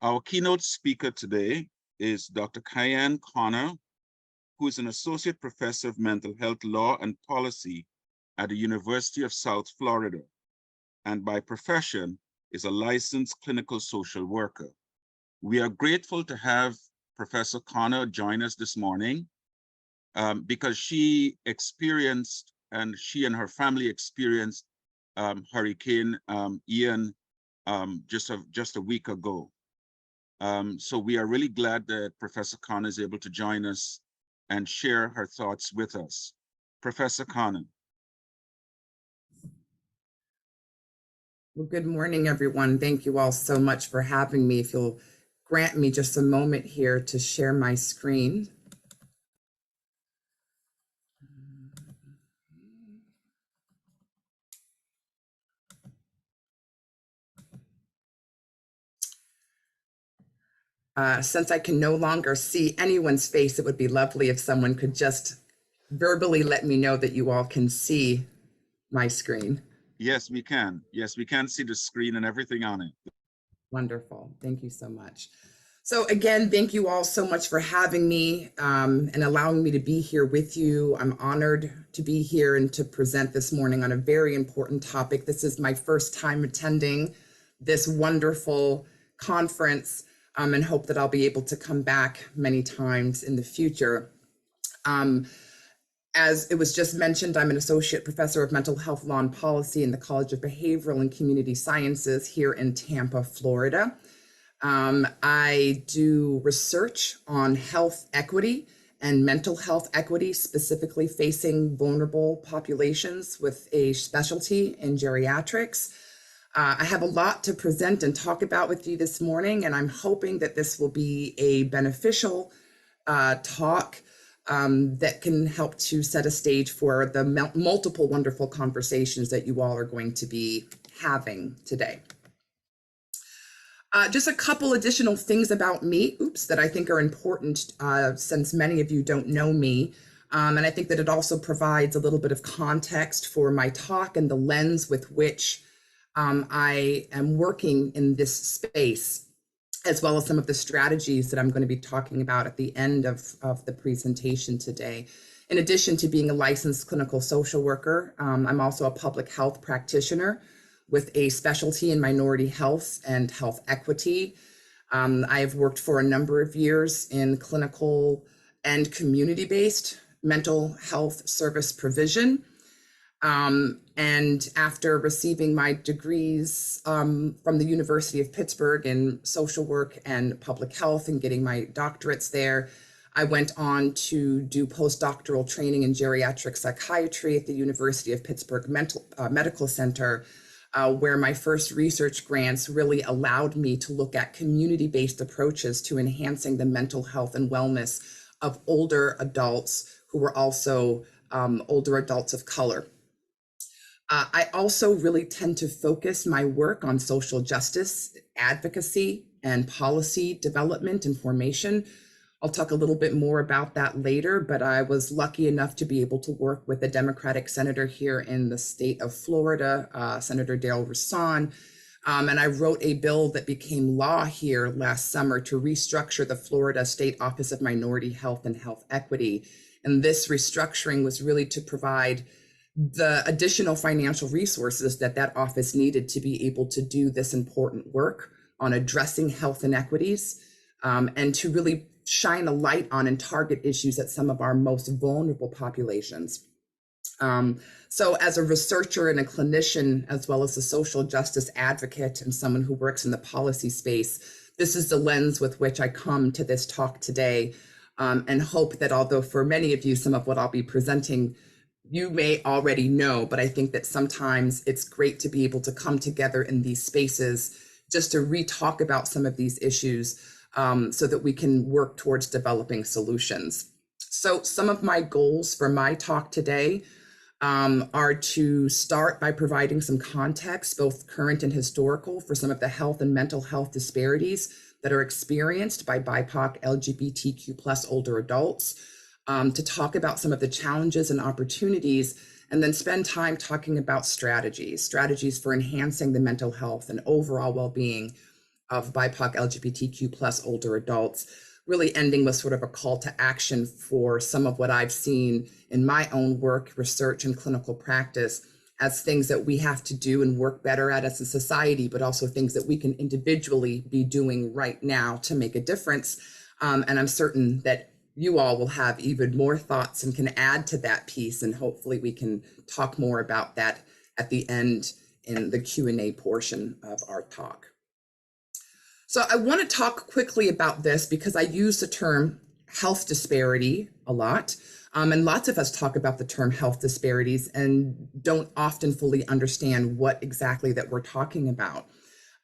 Our keynote speaker today is Dr. Kyaien, who is an associate professor of mental health law and policy at the University of South Florida, and by profession is a licensed clinical social worker. We are grateful to have Professor Connor join us this morning because she and her family experienced Hurricane Ian just a week ago. So we are really glad that Professor Connor is able to join us and share her thoughts with us. Professor Connor. Well, good morning, everyone. Thank you all so much for having me. If you'll grant me just a moment here to share my screen. Since I can no longer see anyone's face, it would be lovely if someone could just verbally let me know that you all can see my screen. Yes, we can. Yes, we can see the screen and everything on it. Wonderful. Thank you so much. So again, thank you all so much for having me and allowing me to be here with you. I'm honored to be here and to present this morning on a very important topic. This is my first time attending this wonderful conference and hope that I'll be able to come back many times in the future. As it was just mentioned, I'm an associate professor of mental health law and policy in the College of Behavioral and Community Sciences here in Tampa, Florida. I do research on health equity and mental health equity, specifically facing vulnerable populations with a specialty in geriatrics. I have a lot to present and talk about with you this morning, and I'm hoping that this will be a beneficial talk that can help to set a stage for the multiple wonderful conversations that you all are going to be having today. Just a couple additional things about me, that I think are important since many of you don't know me. And I think that it also provides a little bit of context for my talk and the lens with which I am working in this space, as well as some of the strategies that I'm going to be talking about at the end of the presentation today. In addition to being a licensed clinical social worker, I'm also a public health practitioner with a specialty in minority health and health equity. I have worked for a number of years in clinical and community-based mental health service provision. And after receiving my degrees from the University of Pittsburgh in social work and public health and getting my doctorates there, I went on to do postdoctoral training in geriatric psychiatry at the University of Pittsburgh Medical Center, where my first research grants really allowed me to look at community-based approaches to enhancing the mental health and wellness of older adults who were also older adults of color. I also really tend to focus my work on social justice, advocacy, and policy development and formation. I'll talk a little bit more about that later, but I was lucky enough to be able to work with a Democratic senator here in the state of Florida, Senator Darrell Rouson, and I wrote a bill that became law here last summer to restructure the Florida State Office of Minority Health and Health Equity. And this restructuring was really to provide the additional financial resources that that office needed to be able to do this important work on addressing health inequities and to really shine a light on and target issues at some of our most vulnerable populations. So as a researcher and a clinician, as well as a social justice advocate and someone who works in the policy space, this is the lens with which I come to this talk today and hope that although for many of you, some of what I'll be presenting you may already know, but I think that sometimes it's great to be able to come together in these spaces just to re-talk about some of these issues so that we can work towards developing solutions. So some of my goals for my talk today are to start by providing some context, both current and historical, for some of the health and mental health disparities that are experienced by BIPOC, LGBTQ+ older adults, to talk about some of the challenges and opportunities, and then spend time talking about strategies for enhancing the mental health and overall well-being of BIPOC LGBTQ plus older adults, really ending with sort of a call to action for some of what I've seen in my own work, research, and clinical practice as things that we have to do and work better at as a society, but also things that we can individually be doing right now to make a difference. And I'm certain that you all will have even more thoughts and can add to that piece, and hopefully we can talk more about that at the end in the Q&A portion of our talk. So I want to talk quickly about this because I use the term health disparity a lot. And lots of us talk about the term health disparities and don't often fully understand what exactly that we're talking about.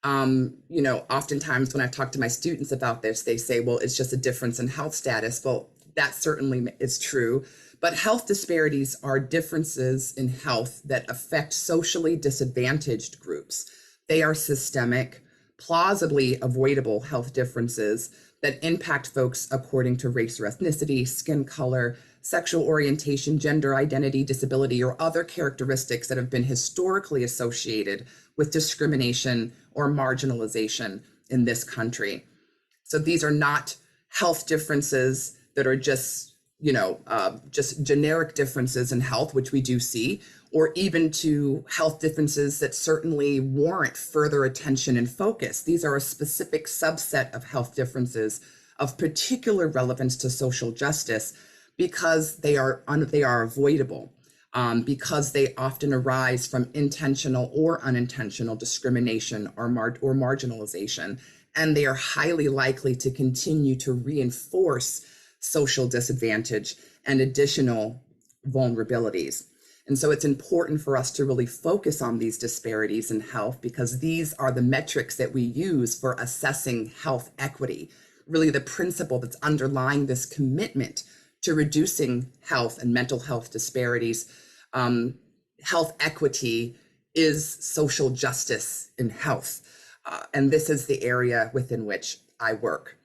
Oftentimes when I talk to my students about this, they say, well, it's just a difference in health status. Well, that certainly is true. But health disparities are differences in health that affect socially disadvantaged groups. They are systemic, plausibly avoidable health differences that impact folks according to race or ethnicity, skin color, sexual orientation, gender identity, disability, or other characteristics that have been historically associated with discrimination or marginalization in this country. So these are not health differences that are just generic differences in health, which we do see, or even to health differences that certainly warrant further attention and focus. These are a specific subset of health differences of particular relevance to social justice because they are avoidable, because they often arise from intentional or unintentional discrimination or marginalization, and they are highly likely to continue to reinforce social disadvantage and additional vulnerabilities. And so it's important for us to really focus on these disparities in health because these are the metrics that we use for assessing health equity, really the principle that's underlying this commitment to reducing health and mental health disparities. Health equity is social justice in health. And this is the area within which I work.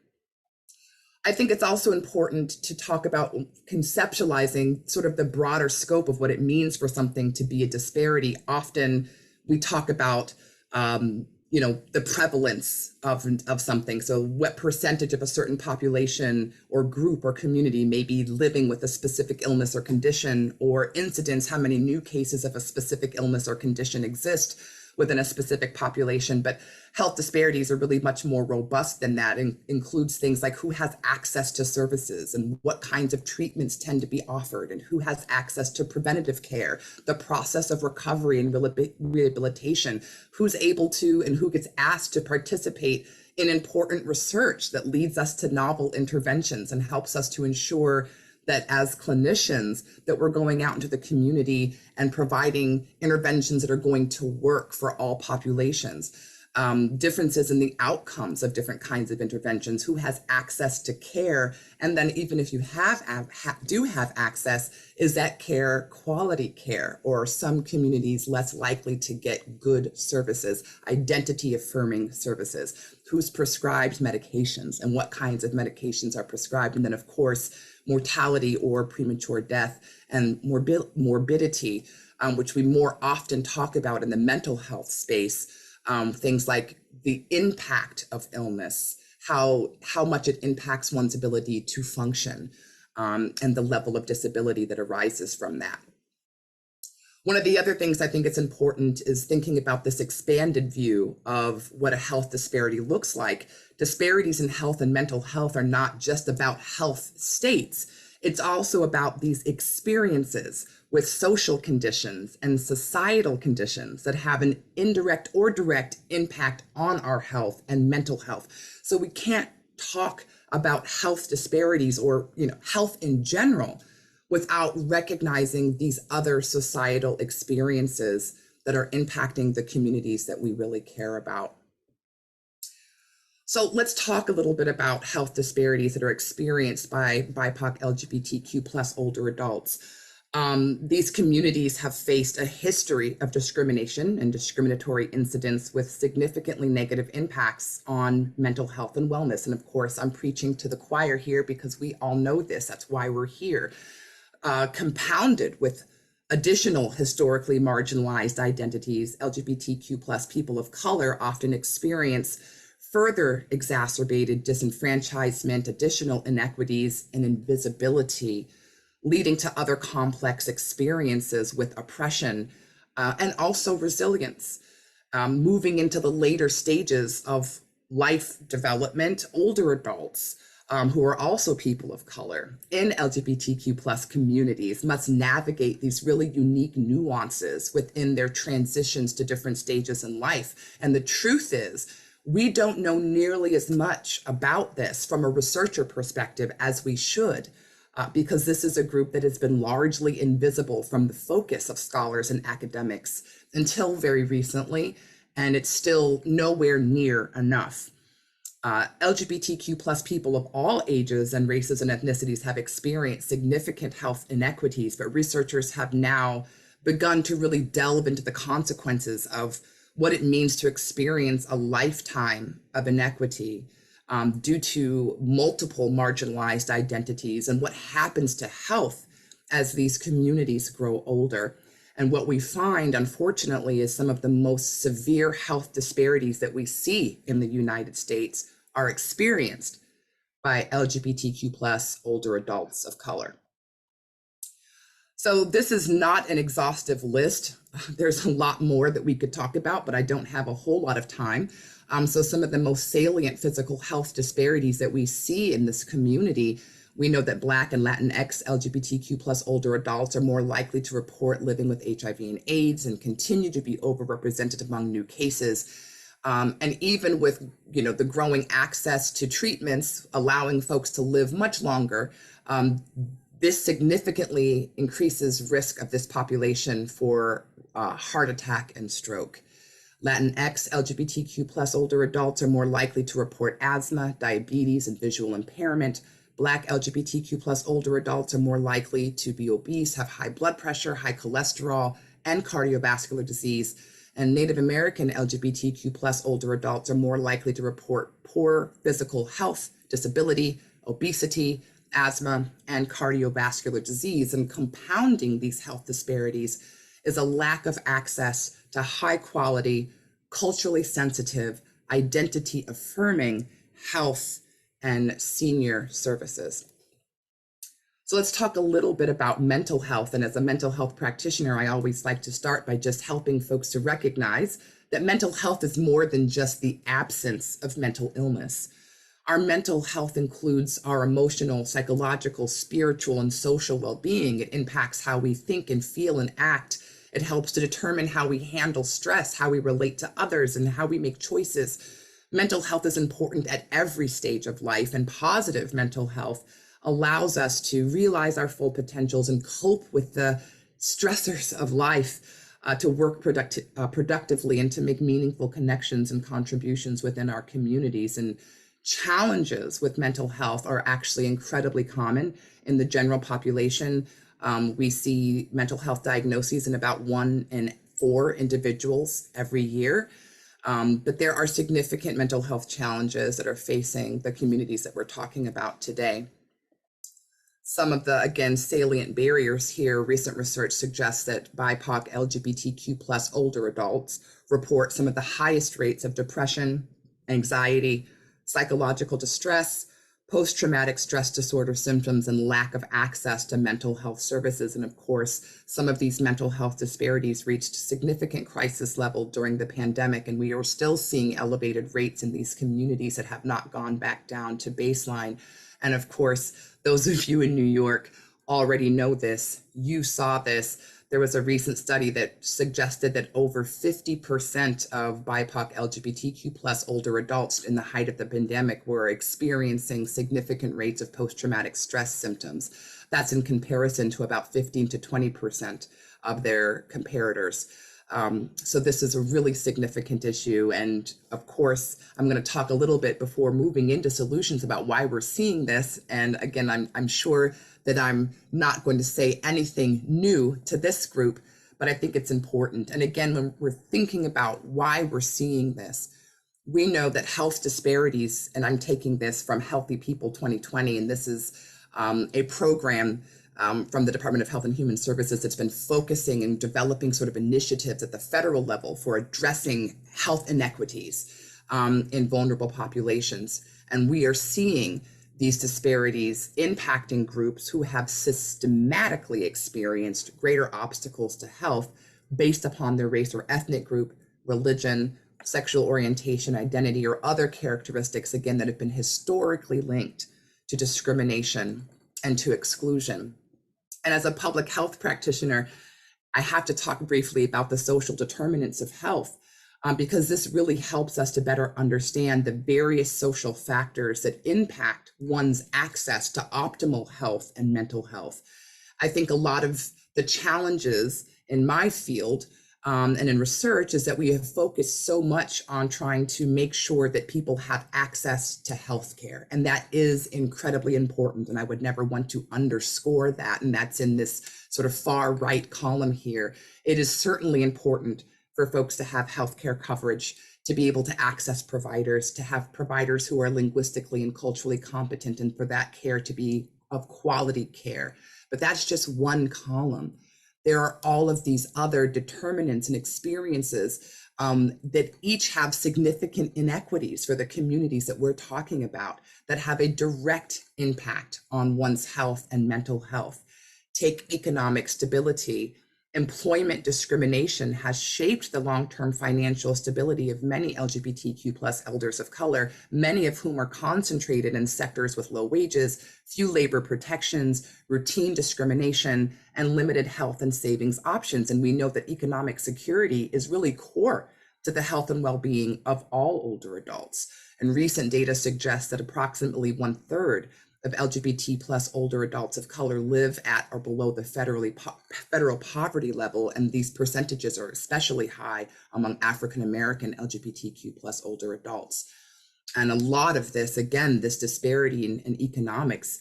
I think it's also important to talk about conceptualizing sort of the broader scope of what it means for something to be a disparity. Often we talk about, the prevalence of something. So what percentage of a certain population or group or community may be living with a specific illness or condition, or incidence, how many new cases of a specific illness or condition exist within a specific population. But health disparities are really much more robust than that, and includes things like who has access to services and what kinds of treatments tend to be offered and who has access to preventative care, the process of recovery and rehabilitation, who's able to and who gets asked to participate in important research that leads us to novel interventions and helps us to ensure that as clinicians that we're going out into the community and providing interventions that are going to work for all populations. Differences in the outcomes of different kinds of interventions, who has access to care, and then even if you do have access, is that care quality care, or some communities less likely to get good services, identity affirming services, who's prescribed medications and what kinds of medications are prescribed, and then of course mortality or premature death and morbidity, which we more often talk about in the mental health space. Things like the impact of illness, how much it impacts one's ability to function, and the level of disability that arises from that. One of the other things I think it's important is thinking about this expanded view of what a health disparity looks like. Disparities in health and mental health are not just about health states. It's also about these experiences with social conditions and societal conditions that have an indirect or direct impact on our health and mental health. So we can't talk about health disparities or health in general without recognizing these other societal experiences that are impacting the communities that we really care about. So let's talk a little bit about health disparities that are experienced by BIPOC LGBTQ plus older adults. These communities have faced a history of discrimination and discriminatory incidents with significantly negative impacts on mental health and wellness. And of course, I'm preaching to the choir here because we all know this. That's why we're here. Compounded with additional historically marginalized identities, LGBTQ plus people of color often experience further exacerbated disenfranchisement, additional inequities, and invisibility, leading to other complex experiences with oppression and also resilience. Moving into the later stages of life development, older adults who are also people of color in LGBTQ plus communities must navigate these really unique nuances within their transitions to different stages in life. And the truth is, we don't know nearly as much about this from a researcher perspective as we should, because this is a group that has been largely invisible from the focus of scholars and academics until very recently, and it's still nowhere near enough. LGBTQ plus people of all ages and races and ethnicities have experienced significant health inequities, but researchers have now begun to really delve into the consequences of what it means to experience a lifetime of inequity due to multiple marginalized identities and what happens to health as these communities grow older. And what we find, unfortunately, is some of the most severe health disparities that we see in the United States are experienced by LGBTQ plus older adults of color. So this is not an exhaustive list. There's a lot more that we could talk about, but I don't have a whole lot of time. So some of the most salient physical health disparities that we see in this community, we know that Black and Latinx LGBTQ plus older adults are more likely to report living with HIV and AIDS and continue to be overrepresented among new cases. And even with, the growing access to treatments, allowing folks to live much longer, this significantly increases risk of this population for heart attack and stroke. Latinx LGBTQ plus older adults are more likely to report asthma, diabetes, and visual impairment. Black LGBTQ plus older adults are more likely to be obese, have high blood pressure, high cholesterol, and cardiovascular disease. And Native American LGBTQ plus older adults are more likely to report poor physical health, disability, obesity, asthma, and cardiovascular disease. And compounding these health disparities is a lack of access to high quality, culturally sensitive, identity affirming health and senior services. So let's talk a little bit about mental health. And as a mental health practitioner, I always like to start by just helping folks to recognize that mental health is more than just the absence of mental illness. Our mental health includes our emotional, psychological, spiritual, and social well-being. It impacts how we think and feel and act. It helps to determine how we handle stress, how we relate to others, and how we make choices. Mental health is important at every stage of life, and positive mental health allows us to realize our full potentials and cope with the stressors of life, to work productively and to make meaningful connections and contributions within our communities. And challenges with mental health are actually incredibly common in the general population. We see mental health diagnoses in about 1 in 4 individuals every year. But there are significant mental health challenges that are facing the communities that we're talking about today. Some of the, again, salient barriers here, recent research suggests that BIPOC LGBTQ plus older adults report some of the highest rates of depression, anxiety, psychological distress, post-traumatic stress disorder symptoms, and lack of access to mental health services. And of course, some of these mental health disparities reached significant crisis level during the pandemic, and we are still seeing elevated rates in these communities that have not gone back down to baseline. And of course, those of you in New York already know this. You saw this. There was a recent study that suggested that over 50% of BIPOC LGBTQ plus older adults in the height of the pandemic were experiencing significant rates of post-traumatic stress symptoms. That's in comparison to about 15 to 20% of their comparators. So this is a really significant issue. And of course, I'm going to talk a little bit before moving into solutions about why we're seeing this. And again, I'm sure that I'm not going to say anything new to this group, but I think it's important. And again, when we're thinking about why we're seeing this, we know that health disparities, and I'm taking this from Healthy People 2020, and this is a program from the Department of Health and Human Services that's been focusing and developing sort of initiatives at the federal level for addressing health inequities. in vulnerable populations. And we are seeing these disparities impacting groups who have systematically experienced greater obstacles to health based upon their race or ethnic group, religion, sexual orientation, identity, or other characteristics, again, that have been historically linked to discrimination and to exclusion. And as a public health practitioner, I have to talk briefly about the social determinants of health, because this really helps us to better understand the various social factors that impact one's access to optimal health and mental health. I think a lot of the challenges in my field and in research is that we have focused so much on trying to make sure that people have access to healthcare. And that is incredibly important. And I would never want to underscore that. And that's in this sort of far right column here. It is certainly important for folks to have healthcare coverage, to be able to access providers, to have providers who are linguistically and culturally competent, and for that care to be of quality care. But that's just one column. There are all of these other determinants and experiences that each have significant inequities for the communities that we're talking about, that have a direct impact on one's health and mental health. Take economic stability. Employment discrimination has shaped the long-term financial stability of many LGBTQ plus elders of color, many of whom are concentrated in sectors with low wages, few labor protections, routine discrimination, and limited health and savings options. And we know that economic security is really core to the health and well-being of all older adults. And recent data suggests that approximately 1/3 of LGBT plus older adults of color live at or below the federal poverty level. And these percentages are especially high among African-American LGBTQ plus older adults. And a lot of this, again, this disparity in economics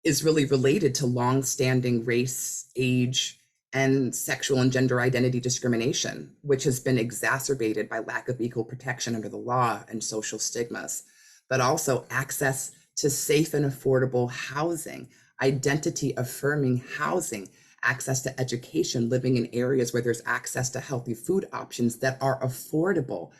is really related to longstanding race, age, and sexual and gender identity discrimination, which has been exacerbated by lack of equal protection under the law and social stigmas, but also access to safe and affordable housing, identity affirming housing, access to education, living in areas where there's access to healthy food options that are affordable.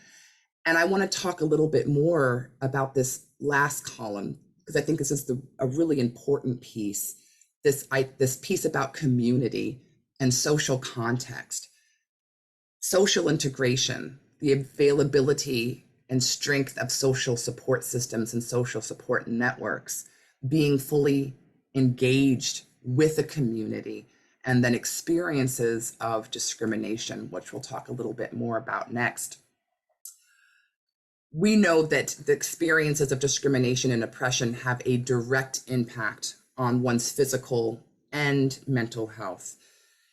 And I want to talk a little bit more about this last column, because I think this is a really important piece, this piece about community and social context. Social integration, the availability and strength of social support systems and social support networks, being fully engaged with a community, and then experiences of discrimination, which we'll talk a little bit more about next. We know that the experiences of discrimination and oppression have a direct impact on one's physical and mental health.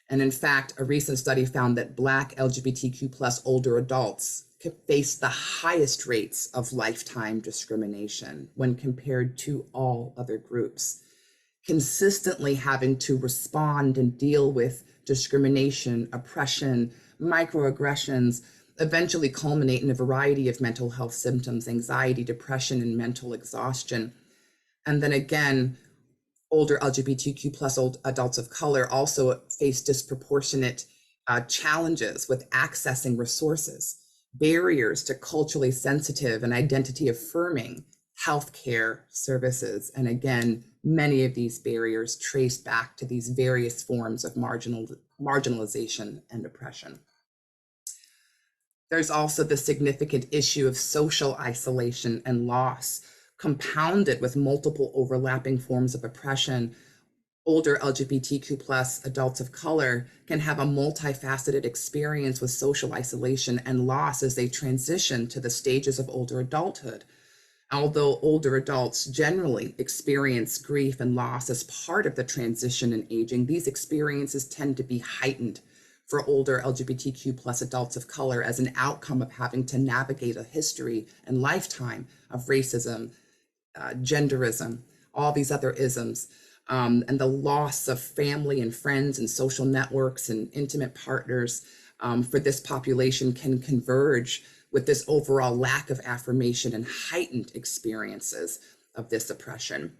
And in fact, a recent study found that Black LGBTQ plus older adults face the highest rates of lifetime discrimination when compared to all other groups, consistently having to respond and deal with discrimination, oppression, microaggressions, eventually culminate in a variety of mental health symptoms, anxiety, depression, and mental exhaustion. And then again, older LGBTQ plus adults of color also face disproportionate challenges with accessing resources, barriers to culturally sensitive and identity affirming healthcare services. And again, many of these barriers trace back to these various forms of marginalization and oppression. There's also the significant issue of social isolation and loss, compounded with multiple overlapping forms of oppression. Older LGBTQ plus adults of color can have a multifaceted experience with social isolation and loss as they transition to the stages of older adulthood. Although older adults generally experience grief and loss as part of the transition and aging, these experiences tend to be heightened for older LGBTQ plus adults of color as an outcome of having to navigate a history and lifetime of racism, genderism, all these other isms, and the loss of family and friends and social networks and intimate partners for this population can converge with this overall lack of affirmation and heightened experiences of this oppression.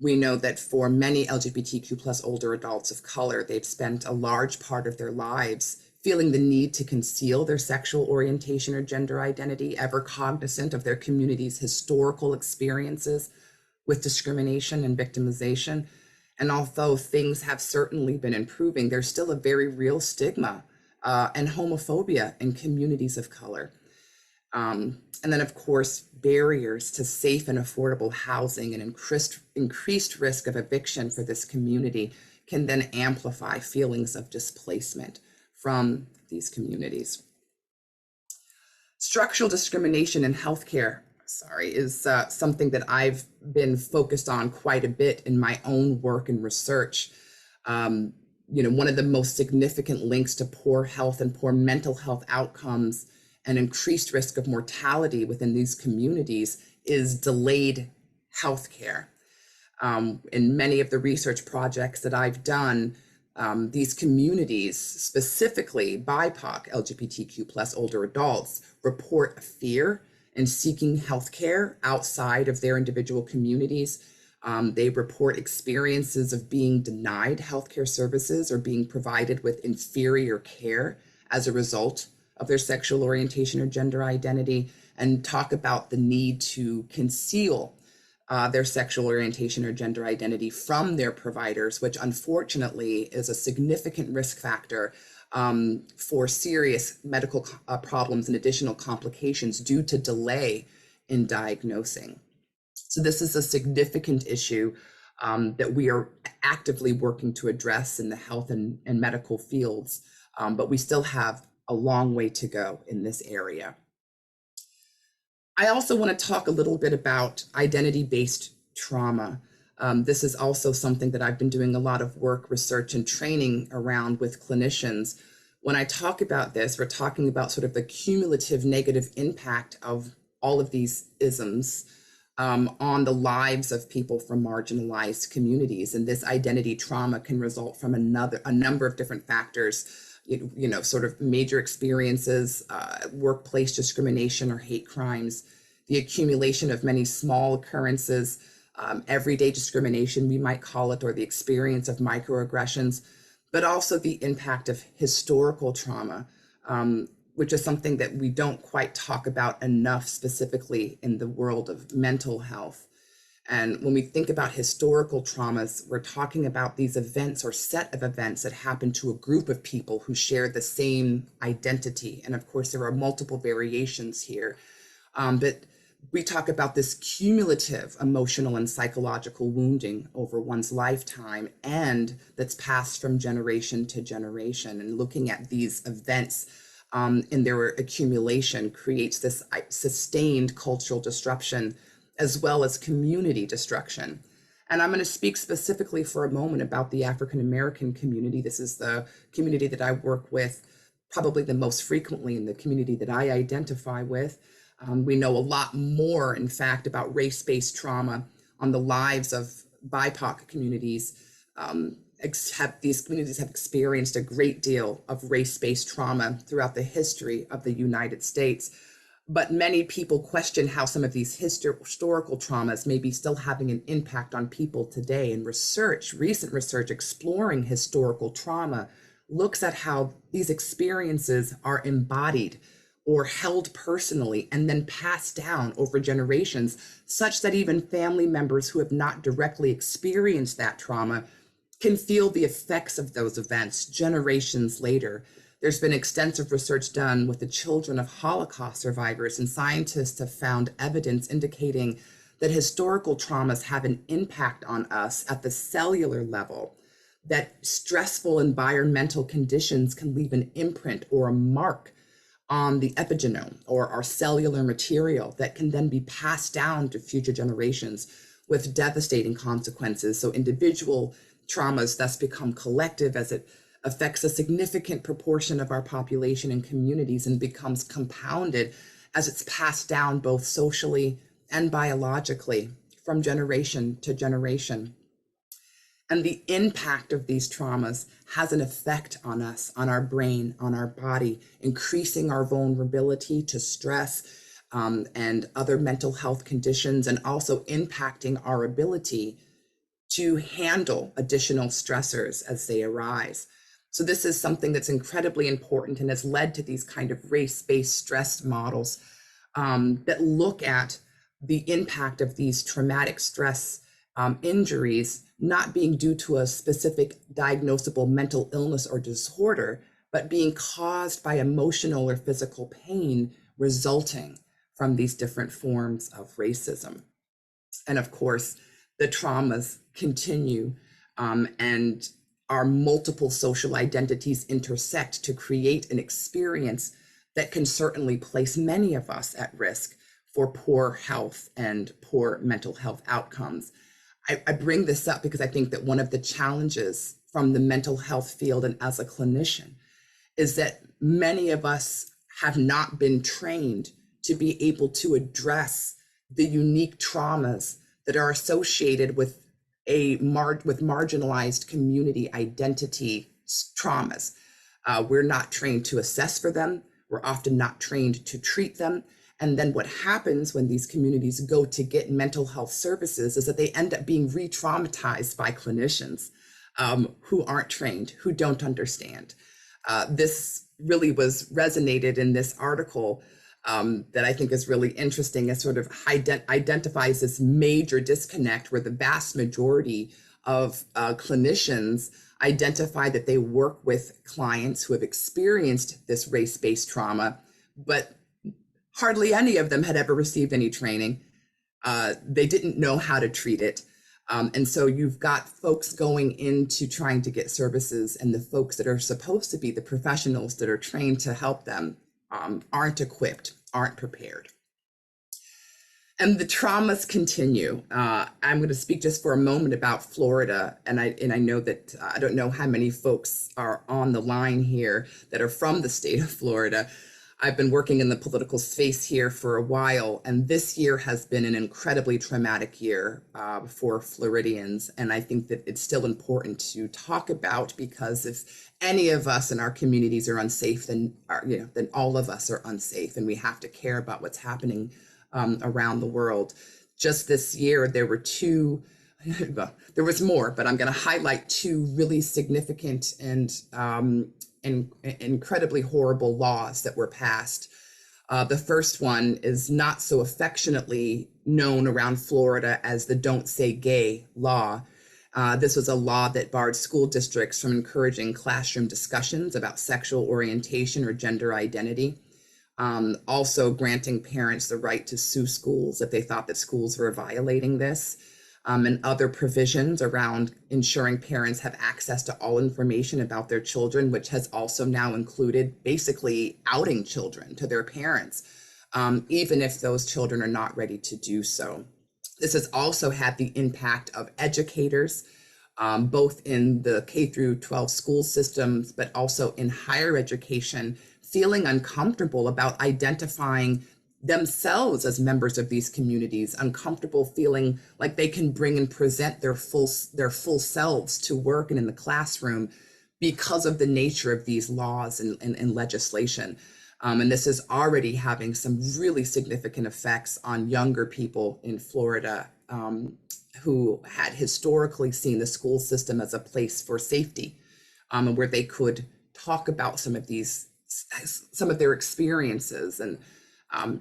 We know that for many LGBTQ plus older adults of color, they've spent a large part of their lives feeling the need to conceal their sexual orientation or gender identity, ever cognizant of their community's historical experiences with discrimination and victimization. And although things have certainly been improving, there's still a very real stigma and homophobia in communities of color. And then, of course, barriers to safe and affordable housing and increased risk of eviction for this community can then amplify feelings of displacement from these communities. Structural discrimination in healthcare, is something that I've been focused on quite a bit in my own work and research. One of the most significant links to poor health and poor mental health outcomes and increased risk of mortality within these communities is delayed healthcare. In many of the research projects that I've done, these communities, specifically BIPOC, LGBTQ plus older adults, report a fear in seeking healthcare outside of their individual communities. They report experiences of being denied healthcare services or being provided with inferior care as a result of their sexual orientation or gender identity, and talk about the need to conceal their sexual orientation or gender identity from their providers, which unfortunately is a significant risk factor for serious medical problems and additional complications due to delay in diagnosing. So this is a significant issue that we are actively working to address in the health and medical fields, but we still have a long way to go in this area. I also want to talk a little bit about identity-based trauma. This is also something that I've been doing a lot of work, research, and training around with clinicians. When I talk about this, we're talking about sort of the cumulative negative impact of all of these isms on the lives of people from marginalized communities. And this identity trauma can result from a number of different factors, sort of major experiences, workplace discrimination or hate crimes, the accumulation of many small occurrences, everyday discrimination, we might call it, or the experience of microaggressions, but also the impact of historical trauma, which is something that we don't quite talk about enough specifically in the world of mental health. And when we think about historical traumas, we're talking about these events or set of events that happen to a group of people who share the same identity. And of course, there are multiple variations here. But we talk about this cumulative emotional and psychological wounding over one's lifetime, and that's passed from generation to generation. And looking at these events in their accumulation creates this sustained cultural disruption, as well as community destruction. And I'm going to speak specifically for a moment about the African American community. This is the community that I work with probably the most frequently, in the community that I identify with. We know a lot more, in fact, about race-based trauma on the lives of BIPOC communities. These communities have experienced a great deal of race-based trauma throughout the history of the United States. But many people question how some of these historical traumas may be still having an impact on people today. And recent research exploring historical trauma looks at how these experiences are embodied or held personally and then passed down over generations, such that even family members who have not directly experienced that trauma can feel the effects of those events generations later. There's been extensive research done with the children of Holocaust survivors, and scientists have found evidence indicating that historical traumas have an impact on us at the cellular level, that stressful environmental conditions can leave an imprint or a mark on the epigenome or our cellular material that can then be passed down to future generations with devastating consequences. So individual traumas thus become collective as it affects a significant proportion of our population and communities, and becomes compounded as it's passed down both socially and biologically from generation to generation. And the impact of these traumas has an effect on us, on our brain, on our body, increasing our vulnerability to stress and other mental health conditions, and also impacting our ability to handle additional stressors as they arise. So this is something that's incredibly important and has led to these kind of race-based stress models that look at the impact of these traumatic stress injuries not being due to a specific diagnosable mental illness or disorder, but being caused by emotional or physical pain resulting from these different forms of racism. And of course, the traumas continue and our multiple social identities intersect to create an experience that can certainly place many of us at risk for poor health and poor mental health outcomes. I bring this up because I think that one of the challenges from the mental health field and as a clinician is that many of us have not been trained to be able to address the unique traumas that are associated with marginalized community identity traumas. We're not trained to assess for them. We're often not trained to treat them. And then what happens when these communities go to get mental health services is that they end up being re-traumatized by clinicians who aren't trained, who don't understand. This really was resonated in this article that I think is really interesting. It sort of identifies this major disconnect where the vast majority of clinicians identify that they work with clients who have experienced this race-based trauma, but hardly any of them had ever received any training. They didn't know how to treat it. And so you've got folks going into trying to get services, and the folks that are supposed to be the professionals that are trained to help them aren't equipped, aren't prepared. And the traumas continue. I'm going to speak just for a moment about Florida. And I know that I don't know how many folks are on the line here that are from the state of Florida. I've been working in the political space here for a while, and this year has been an incredibly traumatic year for Floridians. And I think that it's still important to talk about, because if any of us in our communities are unsafe, then all of us are unsafe, and we have to care about what's happening around the world. Just this year, there were two. Well, there was more, but I'm going to highlight two really significant and incredibly horrible laws that were passed. The first one is not so affectionately known around Florida as the Don't Say Gay law. This was a law that barred school districts from encouraging classroom discussions about sexual orientation or gender identity. Also granting parents the right to sue schools if they thought that schools were violating this. And other provisions around ensuring parents have access to all information about their children, which has also now included basically outing children to their parents, even if those children are not ready to do so. This has also had the impact of educators, both in the K through 12 school systems, but also in higher education, feeling uncomfortable about identifying themselves as members of these communities, uncomfortable feeling like they can bring and present their full selves to work and in the classroom because of the nature of these laws and legislation. And this is already having some really significant effects on younger people in Florida who had historically seen the school system as a place for safety, and where they could talk about some of their experiences, and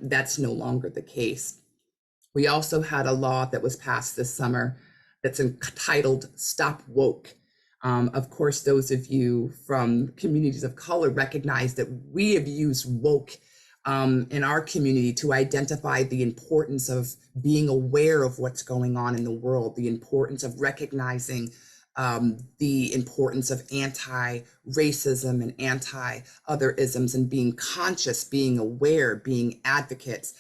that's no longer the case. We also had a law that was passed this summer that's entitled Stop Woke. Of course, those of you from communities of color recognize that we have used woke in our community to identify the importance of being aware of what's going on in the world, the importance of recognizing the importance of anti-racism and anti-otherisms, and being conscious, being aware, being advocates.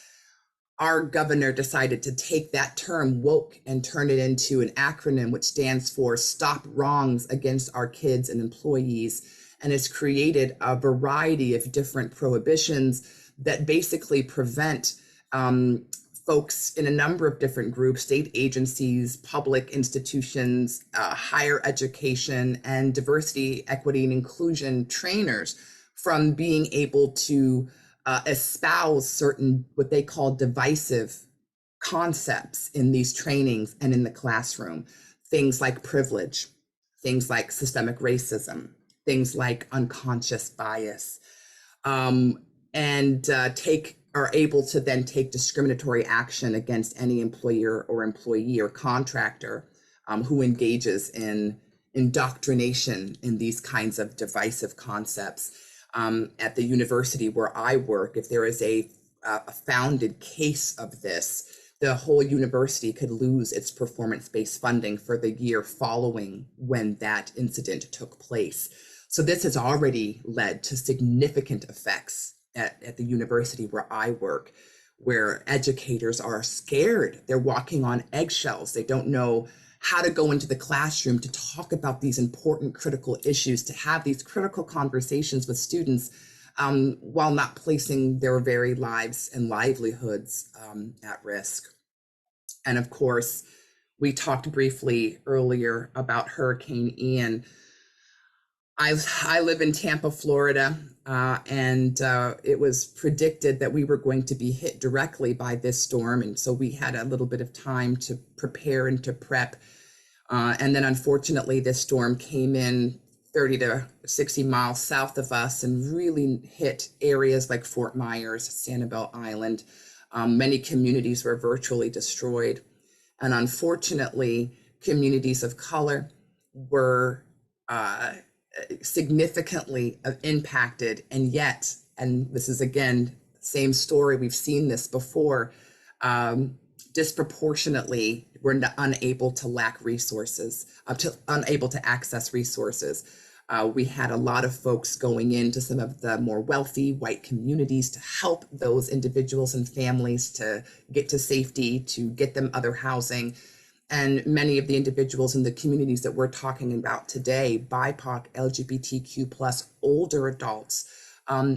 Our governor decided to take that term woke and turn it into an acronym which stands for Stop Wrongs Against Our Kids and Employees, and has created a variety of different prohibitions that basically prevent folks in a number of different groups, state agencies, public institutions, higher education, and diversity, equity, and inclusion trainers from being able to espouse certain what they call divisive concepts in these trainings and in the classroom. Things like privilege, things like systemic racism, things like unconscious bias, and are able to then take discriminatory action against any employer or employee or contractor who engages in indoctrination in these kinds of divisive concepts. At the university where I work, if there is a founded case of this, the whole university could lose its performance-based funding for the year following when that incident took place. So this has already led to significant effects at the university where I work, where educators are scared. They're walking on eggshells. They don't know how to go into the classroom to talk about these important critical issues, to have these critical conversations with students while not placing their very lives and livelihoods at risk. And of course, we talked briefly earlier about Hurricane Ian. I live in Tampa, Florida, and it was predicted that we were going to be hit directly by this storm. And so we had a little bit of time to prepare and to prep. And then unfortunately, this storm came in 30 to 60 miles south of us and really hit areas like Fort Myers, Sanibel Island. Many communities were virtually destroyed. And unfortunately, communities of color were significantly impacted. And yet, and this is again, same story, we've seen this before, disproportionately, we're unable to lack resources, unable to access resources. We had a lot of folks going into some of the more wealthy white communities to help those individuals and families to get to safety, to get them other housing. And many of the individuals in the communities that we're talking about today, BIPOC, LGBTQ plus older adults,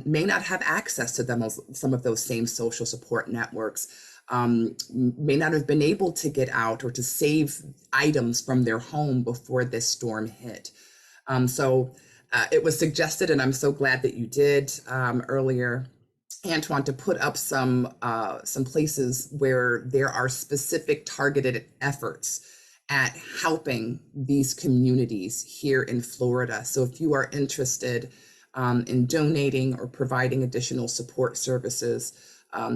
may not have access to them, some of those same social support networks, may not have been able to get out or to save items from their home before this storm hit. So it was suggested, and I'm so glad that you did earlier, Antoine, to put up some places where there are specific targeted efforts at helping these communities here in Florida. So if you are interested in donating or providing additional support services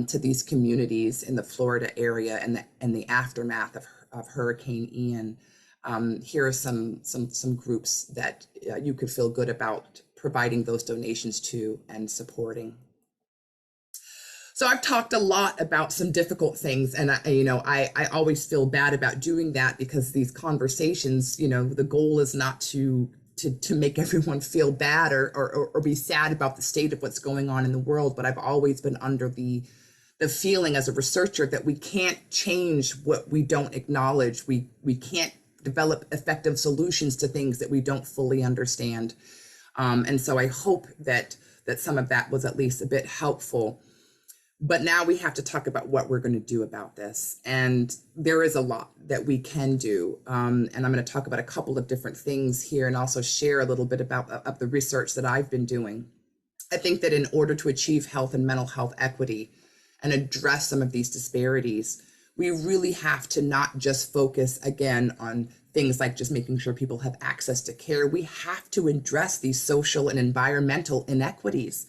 to these communities in the Florida area and the aftermath of Hurricane Ian, here are some groups that you could feel good about providing those donations to and supporting. So I've talked a lot about some difficult things, and I always feel bad about doing that because these conversations, the goal is not to make everyone feel bad or be sad about the state of what's going on in the world. But I've always been under the feeling as a researcher that we can't change what we don't acknowledge. We can't develop effective solutions to things that we don't fully understand. And so I hope that some of that was at least a bit helpful. But now we have to talk about what we're going to do about this. And there is a lot that we can do. And I'm going to talk about a couple of different things here and also share a little bit about of the research that I've been doing. I think that in order to achieve health and mental health equity and address some of these disparities, we really have to not just focus again on things like just making sure people have access to care. We have to address these social and environmental inequities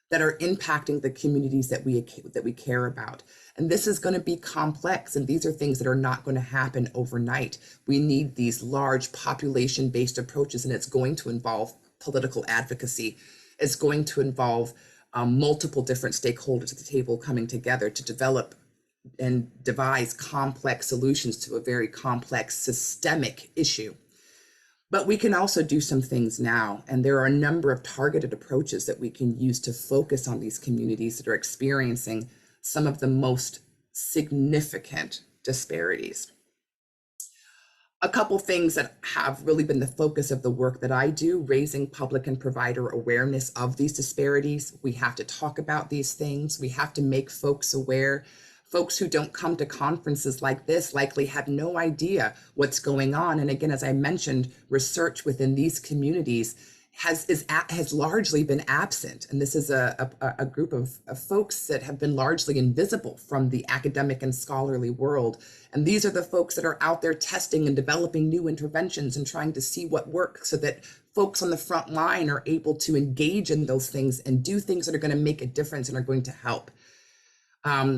that are impacting the communities that we care about. And this is going to be complex, and these are things that are not going to happen overnight. We need these large population-based approaches, and it's going to involve political advocacy. It's going to involve multiple different stakeholders at the table coming together to develop and devise complex solutions to a very complex systemic issue. But we can also do some things now, and there are a number of targeted approaches that we can use to focus on these communities that are experiencing some of the most significant disparities. A couple things that have really been the focus of the work that I do, raising public and provider awareness of these disparities. We have to talk about these things. We have to make folks aware. Folks who don't come to conferences like this likely have no idea what's going on. And again, as I mentioned, research within these communities has largely been absent. And this is a group of folks that have been largely invisible from the academic and scholarly world. And these are the folks that are out there testing and developing new interventions and trying to see what works, so that folks on the front line are able to engage in those things and do things that are going to make a difference and are going to help.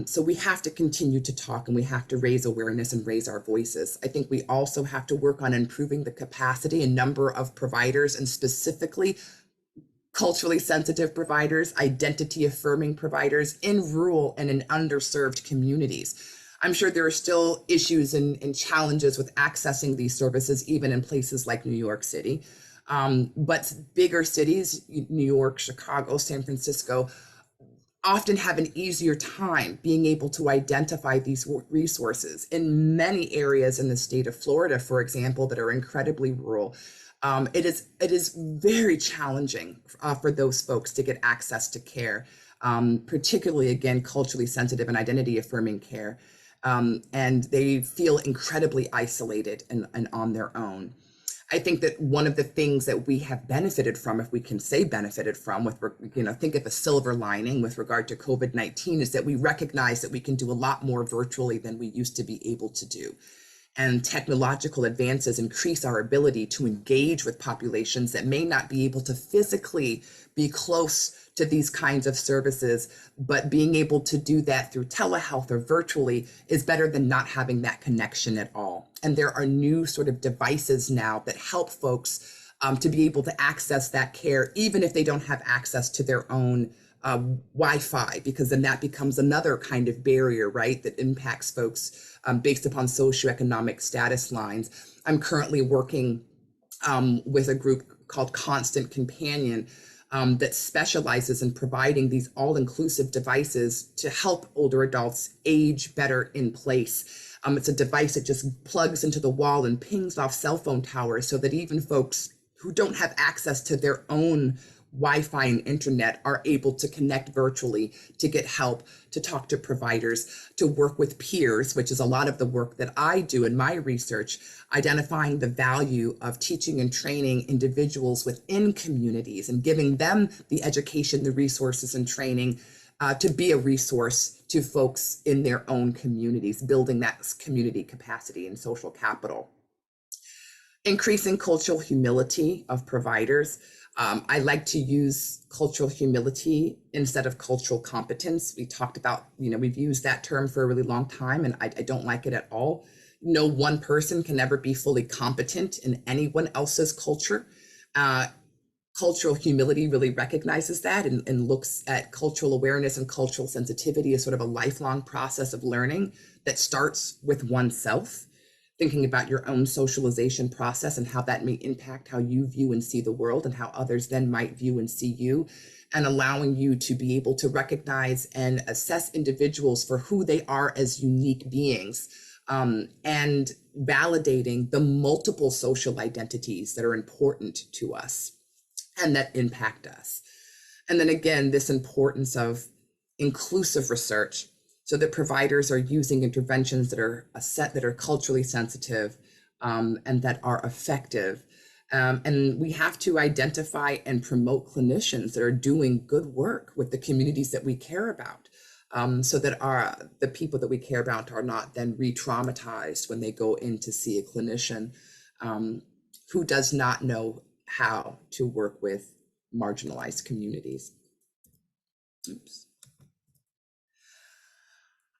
So we have to continue to talk, and we have to raise awareness and raise our voices. I think we also have to work on improving the capacity and number of providers, and specifically culturally sensitive providers, identity affirming providers in rural and in underserved communities. I'm sure there are still issues and challenges with accessing these services, even in places like New York City. But bigger cities, New York, Chicago, San Francisco, often have an easier time being able to identify these resources. In many areas in the state of Florida, for example, that are incredibly rural, it is very challenging for those folks to get access to care, particularly, again, culturally sensitive and identity affirming care. And they feel incredibly isolated and on their own. I think that one of the things that we have benefited from, if we can say benefited from, think of a silver lining with regard to COVID-19, is that we recognize that we can do a lot more virtually than we used to be able to do. And technological advances increase our ability to engage with populations that may not be able to physically be close to these kinds of services, but being able to do that through telehealth or virtually is better than not having that connection at all. And there are new sort of devices now that help folks to be able to access that care, even if they don't have access to their own Wi-Fi, because then that becomes another kind of barrier, right, that impacts folks based upon socioeconomic status lines. I'm currently working with a group called Constant Companion that specializes in providing these all-inclusive devices to help older adults age better in place. It's a device that just plugs into the wall and pings off cell phone towers, so that even folks who don't have access to their own Wi-Fi and internet are able to connect virtually, to get help, to talk to providers, to work with peers, which is a lot of the work that I do in my research, identifying the value of teaching and training individuals within communities and giving them the education, the resources and training to be a resource to folks in their own communities, building that community capacity and social capital. Increasing cultural humility of providers. I like to use cultural humility instead of cultural competence. We talked about, we've used that term for a really long time, and I don't like it at all. No one person can ever be fully competent in anyone else's culture. Cultural humility really recognizes that and looks at cultural awareness and cultural sensitivity as sort of a lifelong process of learning that starts with oneself. Thinking about your own socialization process and how that may impact how you view and see the world, and how others then might view and see you, and allowing you to be able to recognize and assess individuals for who they are as unique beings, and validating the multiple social identities that are important to us and that impact us. And then again, this importance of inclusive research, so that providers are using interventions that are culturally sensitive and that are effective. And we have to identify and promote clinicians that are doing good work with the communities that we care about, so that the people that we care about are not then re-traumatized when they go in to see a clinician who does not know how to work with marginalized communities. Oops.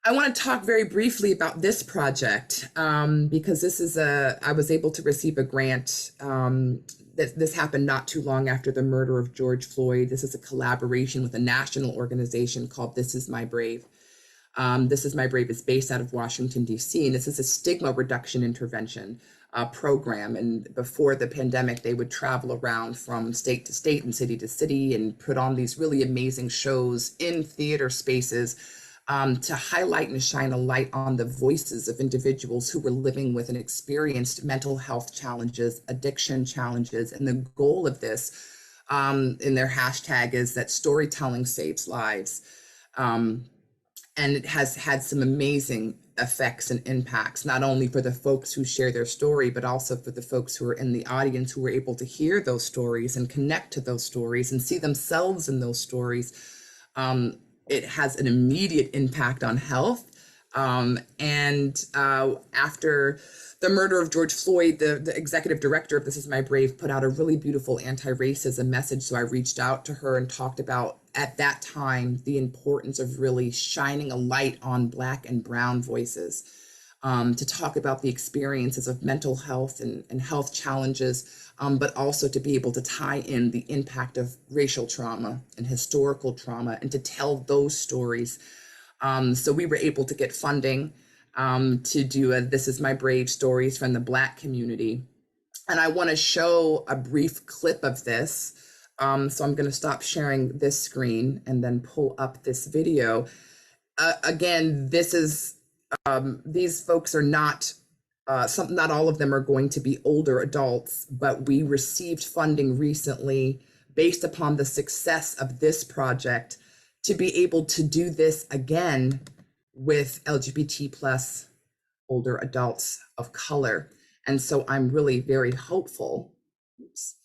I want to talk very briefly about this project because I was able to receive a grant. This happened not too long after the murder of George Floyd. This is a collaboration with a national organization called This Is My Brave. This Is My Brave is based out of Washington, D.C., and this is a stigma reduction intervention program. And before the pandemic, they would travel around from state to state and city to city and put on these really amazing shows in theater spaces to highlight and shine a light on the voices of individuals who were living with and experienced mental health challenges, addiction challenges. And the goal of this in their hashtag is that storytelling saves lives. And it has had some amazing effects and impacts, not only for the folks who share their story, but also for the folks who are in the audience who were able to hear those stories and connect to those stories and see themselves in those stories. It has an immediate impact on health. After the murder of George Floyd, the executive director of This Is My Brave put out a really beautiful anti-racism message. So I reached out to her and talked about, at that time, the importance of really shining a light on Black and Brown voices, to talk about the experiences of mental health and health challenges, but also to be able to tie in the impact of racial trauma and historical trauma and to tell those stories. So we were able to get funding to do a This Is My Brave stories from the Black community. And I want to show a brief clip of this. So I'm going to stop sharing this screen and then pull up this video. Again, this is, these folks are not, not all of them are going to be older adults, but we received funding recently based upon the success of this project to be able to do this again with LGBT plus older adults of color. And so I'm really very hopeful. Oops,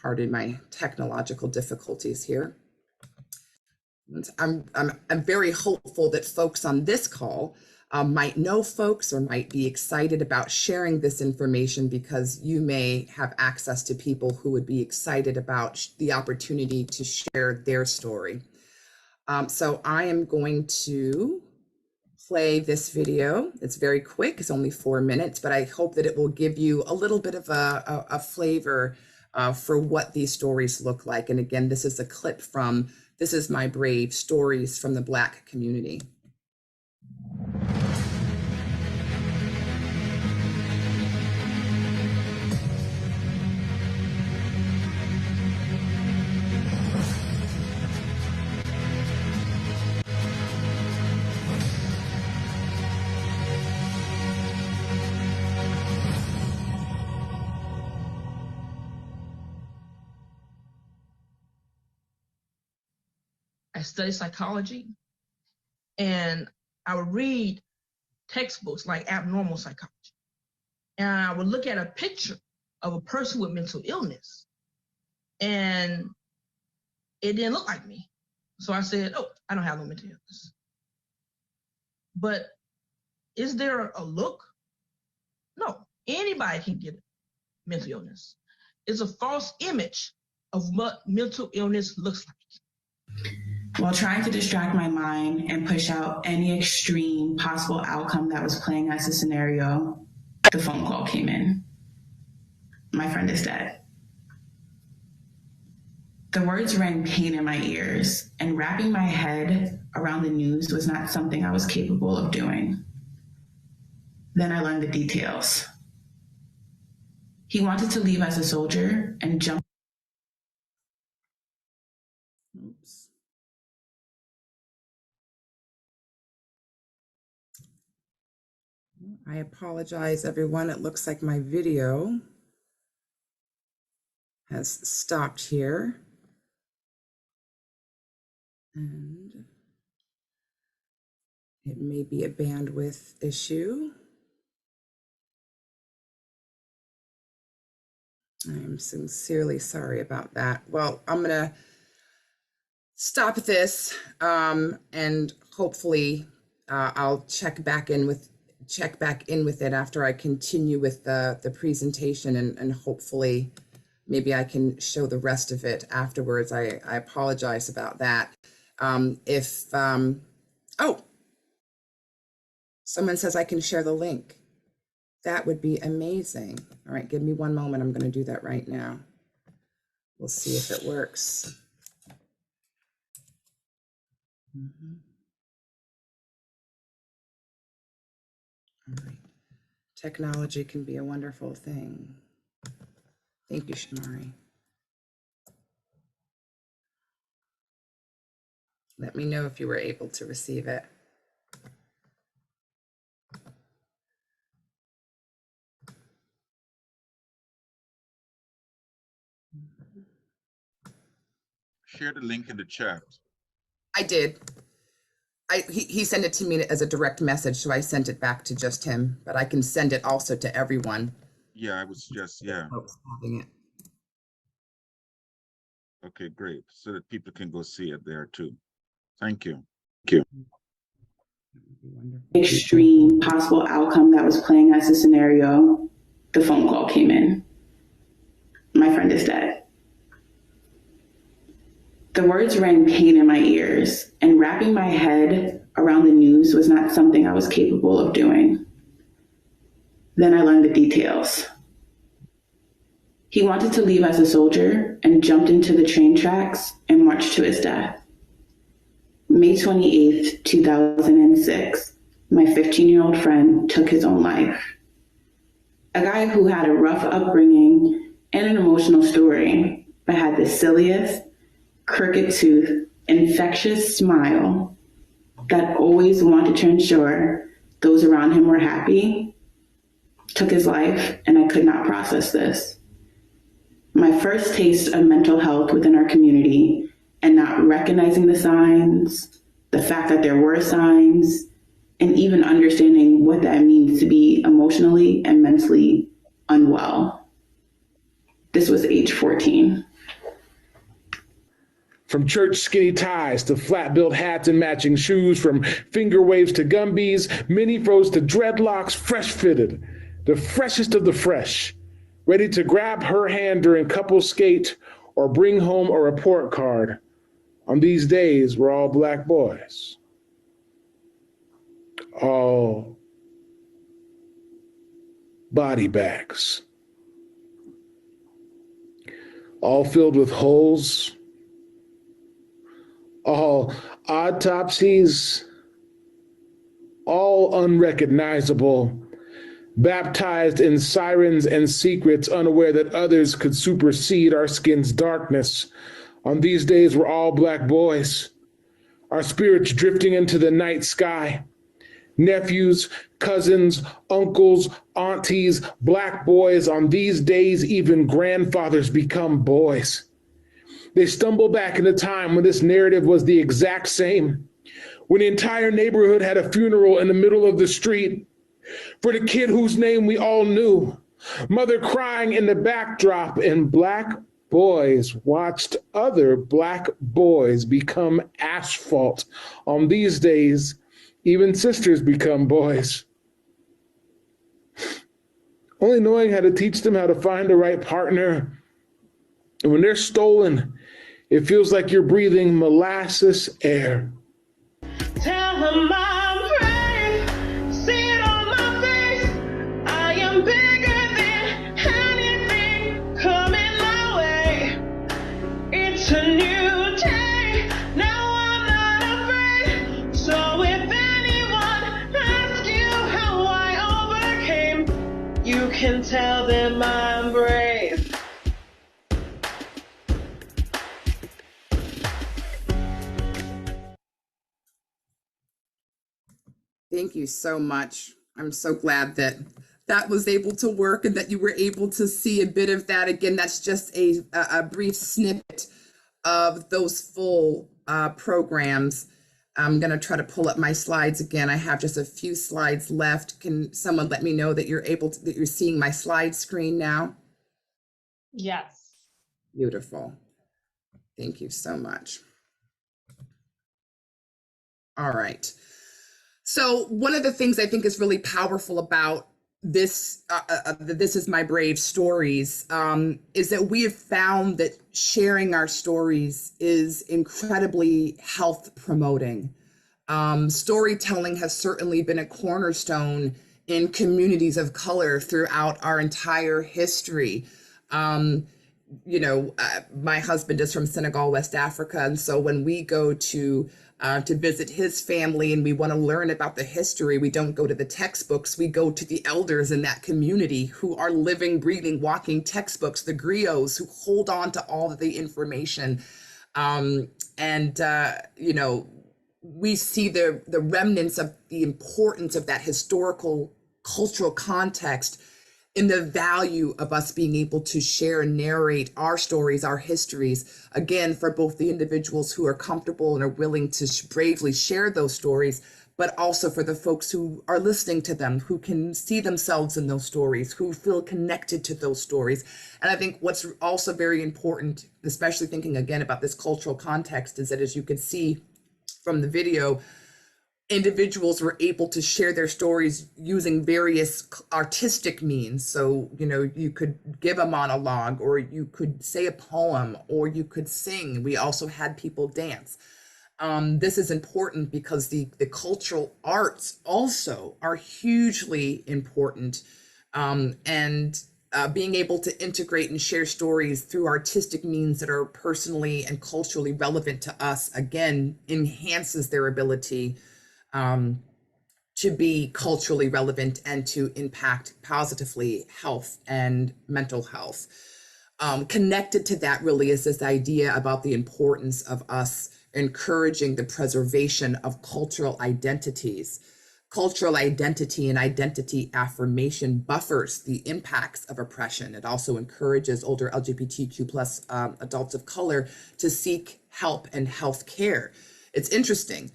pardon my technological difficulties here. I'm very hopeful that folks on this call might know folks or might be excited about sharing this information, because you may have access to people who would be excited about the opportunity to share their story. So I am going to play this video. It's very quick, it's only 4 minutes, but I hope that it will give you a little bit of a flavor for what these stories look like. And again, this is a clip from This Is My Brave, Stories from the Black Community. I studied psychology, and I would read textbooks like abnormal psychology. And I would look at a picture of a person with mental illness, and it didn't look like me. So I said, oh, I don't have no mental illness. But is there a look? No, anybody can get mental illness. It's a false image of what mental illness looks like. While trying to distract my mind and push out any extreme possible outcome that was playing as a scenario, the phone call came in. My friend is dead. The words rang pain in my ears, and wrapping my head around the news was not something I was capable of doing. Then I learned the details. He wanted to leave as a soldier and jump. Oops. I apologize, everyone. It looks like my video has stopped here. And it may be a bandwidth issue. I'm sincerely sorry about that. Well, I'm gonna stop this and hopefully I'll check back in with it after I continue with the presentation, and hopefully maybe I can show the rest of it afterwards. I apologize about that. Oh, someone says I can share the link. That would be amazing. All right, give me one moment. I'm going to do that right now. We'll see if it works. All right. Technology can be a wonderful thing. Thank you, Shamari. Let me know if you were able to receive it. Share the link in the chat. I did. He sent it to me as a direct message, so I sent it back to just him, but I can send it also to everyone. Yeah, I was just, yeah. Having it. Okay, great. So that people can go see it there too. Thank you. Thank you. Extreme possible outcome that was playing as a scenario, the phone call came in. My friend is dead. The words rang pain in my ears, and wrapping my head around the news was not something I was capable of doing. Then I learned the details. He wanted to leave as a soldier and jumped into the train tracks and marched to his death. May 28th, 2006, my 15-year-old friend took his own life. A guy who had a rough upbringing and an emotional story, but had the silliest, crooked tooth, infectious smile that always wanted to ensure those around him were happy, took his life, and I could not process this. My first taste of mental health within our community and not recognizing the signs, the fact that there were signs, and even understanding what that means to be emotionally and mentally unwell. This was age 14. From church skinny ties to flat-billed hats and matching shoes, from finger waves to gumbies, mini froze to dreadlocks, fresh fitted, the freshest of the fresh, ready to grab her hand during couple skate or bring home a report card. On these days, we're all Black boys. All body bags. All filled with holes. All autopsies. All unrecognizable. Baptized in sirens and secrets, unaware that others could supersede our skin's darkness. On these days, we're all Black boys, our spirits drifting into the night sky. Nephews, cousins, uncles, aunties, Black boys. On these days, even grandfathers become boys. They stumble back in a time when this narrative was the exact same, when the entire neighborhood had a funeral in the middle of the street for the kid whose name we all knew, mother crying in the backdrop, and Black boys watched other Black boys become asphalt. On these days, even sisters become boys. Only knowing how to teach them how to find the right partner. And when they're stolen, it feels like you're breathing molasses air. Tell them I'm brave, see it on my face. I am bigger than anything coming my way. It's a new day, now I'm not afraid. So if anyone asks you how I overcame, you can tell them I'm brave. Thank you so much. I'm so glad that that was able to work and that you were able to see a bit of that. Again, that's just a brief snippet of those full programs. I'm going to try to pull up my slides again. I have just a few slides left. Can someone let me know that you're able to, that you're seeing my slide screen now? Yes. Beautiful. Thank you so much. All right. So one of the things I think is really powerful about this, This Is My Brave stories, is that we have found that sharing our stories is incredibly health promoting. Storytelling has certainly been a cornerstone in communities of color throughout our entire history. My husband is from Senegal, West Africa, and so when we go to visit his family and we want to learn about the history, we don't go to the textbooks, we go to the elders in that community who are living, breathing, walking textbooks, the griots who hold on to all of the information. We see the remnants of the importance of that historical, cultural context in the value of us being able to share and narrate our stories, our histories, again, for both the individuals who are comfortable and are willing to bravely share those stories, but also for the folks who are listening to them, who can see themselves in those stories, who feel connected to those stories. And I think what's also very important, especially thinking again about this cultural context, is that as you can see from the video, individuals were able to share their stories using various artistic means. So, you know, you could give a monologue, or you could say a poem, or you could sing. We also had people dance. This is important because the cultural arts also are hugely important. Being able to integrate and share stories through artistic means that are personally and culturally relevant to us, again, enhances their ability to be culturally relevant and to impact positively health and mental health. Connected to that really is this idea about the importance of us encouraging the preservation of cultural identities. Cultural identity and identity affirmation buffers the impacts of oppression. It also encourages older LGBTQ plus adults of color to seek help and health care. It's interesting.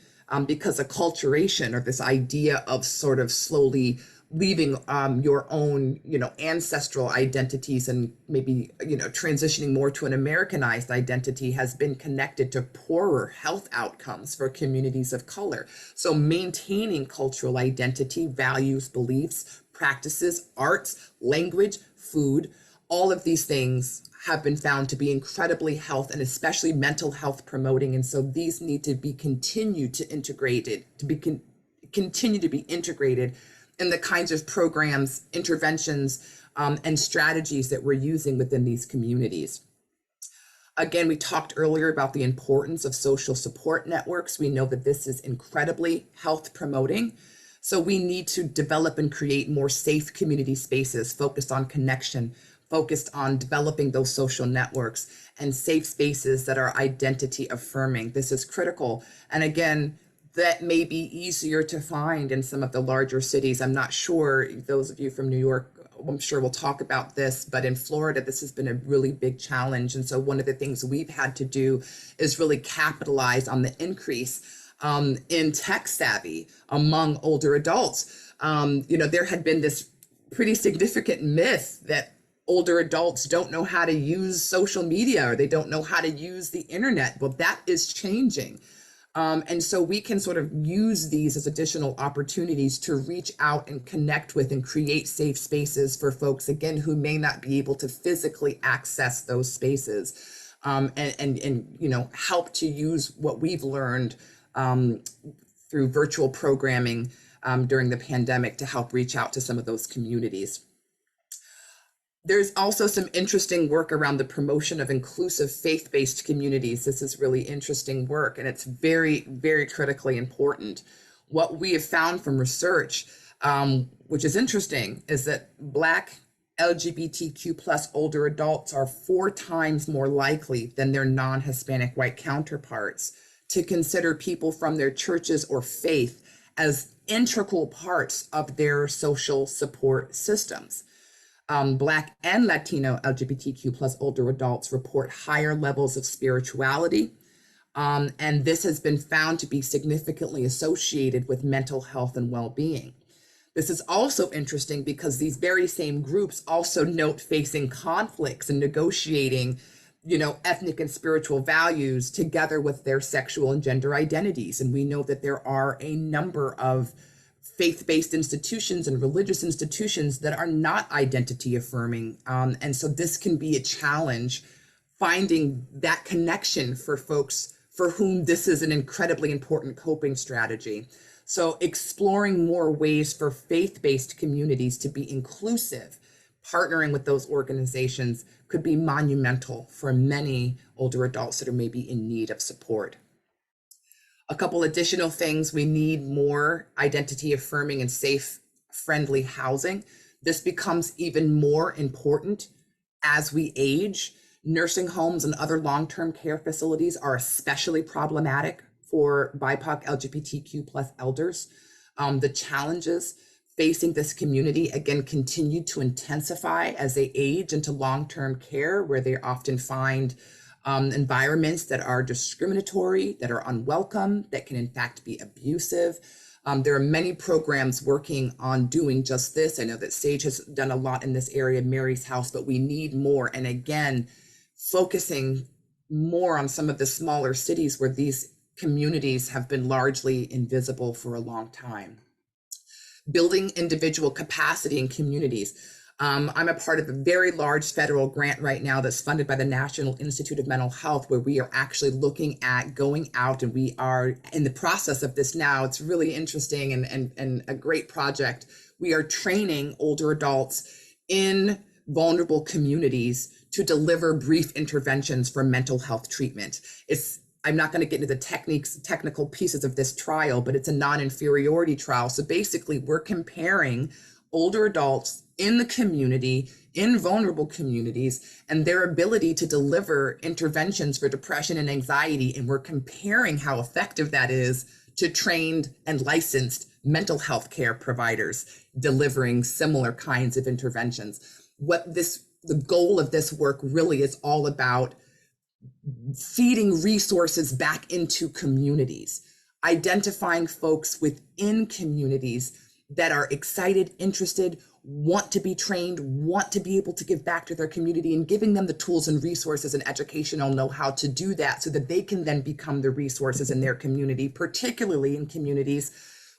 Because acculturation, or this idea of sort of slowly leaving your own, you know, ancestral identities and maybe, you know, transitioning more to an Americanized identity, has been connected to poorer health outcomes for communities of color. So maintaining cultural identity, values, beliefs, practices, arts, language, food, all of these things have been found to be incredibly health and especially mental health promoting. And so these need to be continued to integrated, to be continue to be integrated in the kinds of programs, interventions, and strategies that we're using within these communities. Again, we talked earlier about the importance of social support networks. We know that this is incredibly health promoting. So we need to develop and create more safe community spaces focused on connection, focused on developing those social networks and safe spaces that are identity affirming. This is critical. And again, that may be easier to find in some of the larger cities. I'm not sure, those of you from New York, I'm sure we'll talk about this, but in Florida, this has been a really big challenge. And so one of the things we've had to do is really capitalize on the increase in tech savvy among older adults. You know, there had been this pretty significant myth that older adults don't know how to use social media, or they don't know how to use the internet. Well, that is changing. And so we can sort of use these as additional opportunities to reach out and connect with and create safe spaces for folks, again, who may not be able to physically access those spaces, and you know, help to use what we've learned through virtual programming during the pandemic to help reach out to some of those communities. There's also some interesting work around the promotion of inclusive faith-based communities. This is really interesting work, and it's very, very critically important. What we have found from research, which is interesting, is that Black LGBTQ plus older adults are 4 times more likely than their non-Hispanic white counterparts to consider people from their churches or faith as integral parts of their social support systems. Black and Latino LGBTQ plus older adults report higher levels of spirituality, and this has been found to be significantly associated with mental health and well-being. This is also interesting because these very same groups also note facing conflicts and negotiating, you know, ethnic and spiritual values together with their sexual and gender identities. And we know that there are a number of faith-based institutions and religious institutions that are not identity affirming. And so this can be a challenge, finding that connection for folks for whom this is an incredibly important coping strategy. So exploring more ways for faith-based communities to be inclusive, partnering with those organizations could be monumental for many older adults that are maybe in need of support. A couple additional things: we need more identity affirming and safe, friendly housing. This becomes even more important as we age. Nursing homes and other long-term care facilities are especially problematic for BIPOC LGBTQ plus elders. The challenges facing this community, again, continue to intensify as they age into long-term care, where they often find environments that are discriminatory, that are unwelcome, that can in fact be abusive. There are many programs working on doing just this. I know that Sage has done a lot in this area, Mary's House, but we need more. And again, focusing more on some of the smaller cities where these communities have been largely invisible for a long time. Building individual capacity in communities. I'm a part of a very large federal grant right now that's funded by the National Institute of Mental Health, where we are actually looking at going out, and we are in the process of this now. It's really interesting and a great project. We are training older adults in vulnerable communities to deliver brief interventions for mental health treatment. I'm not going to get into the technical pieces of this trial, but it's a non-inferiority trial. So basically, we're comparing older adults in the community, in vulnerable communities, and their ability to deliver interventions for depression and anxiety. And we're comparing how effective that is to trained and licensed mental health care providers delivering similar kinds of interventions. The goal of this work really is all about feeding resources back into communities, identifying folks within communities that are excited, interested, want to be trained, want to be able to give back to their community, and giving them the tools and resources and educational know-how to do that so that they can then become the resources in their community, particularly in communities